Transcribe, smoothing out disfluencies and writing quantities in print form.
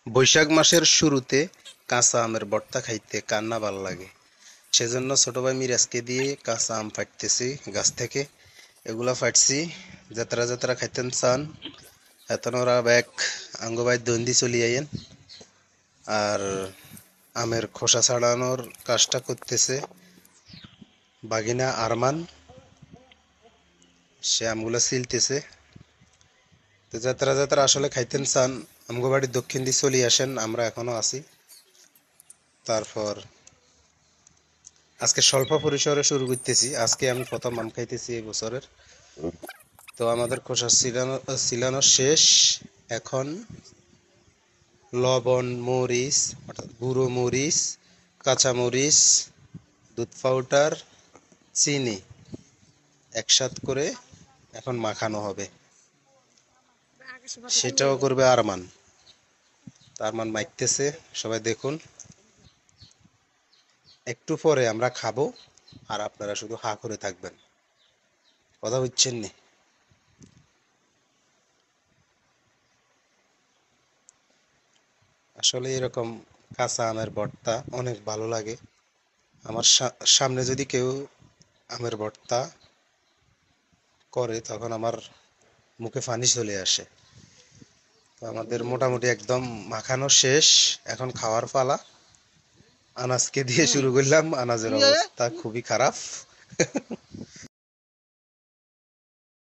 বৈশাখ মাসের শুরুতে কাঁচা আমের ভর্তা খাইতে কার না ভাল লাগে। সেজন্য ছোট ভাই মিরাজকে দিয়ে কাঁচা আম ফাটতেছি গাছ থেকে। এগুলা ফাটছি, যাত্রা যাত্রা খাইতেন চান এতন ওরা ব্যাগ আঙ্গ ভাই দন্দি চলি আইয়েন। আর আমের খোসা ছাড়ানোর কাজটা করতেছে বাগিনা আরমান, সে আমগুলা ছিলতেছে। তো যাত্রা যাত্রা আসলে খাইতেন চান আমগো বাড়ির দক্ষিণ দিয়ে চলে আসেন, আমরা এখনো আছি। তারপর আজকে স্বল্প পরিসরে শুরু করতেছি, আজকে আমি প্রথম আম খাইতেছি এই বছরের। তো আমাদের খোসা ছিলানো শেষ। এখন লবণ, মরিচ অর্থাৎ গুঁড়ো মরিচ, কাঁচা মরিচ, দুধ পাউডার, চিনি একসাথ করে এখন মাখানো হবে। সেটাও করবে আরমান। আরমান মাখতেছে, সবাই দেখুন। একটু পরে আমরা খাবো, আর আপনারা শুধু হা করে থাকবেন, কথা বুঝছেন নি? আসলে এরকম কাঁচা আমের ভর্তা অনেক ভালো লাগে। আমার সামনে যদি কেউ আমের ভর্তা করে তখন আমার মুখে পানি চলে আসে। তো আমাদের মোটামুটি একদম মাখানো শেষ, এখন খাওয়ার পালা। আনাজকে দিয়ে শুরু করলাম, আনাজের অবস্থা খুবই খারাপ।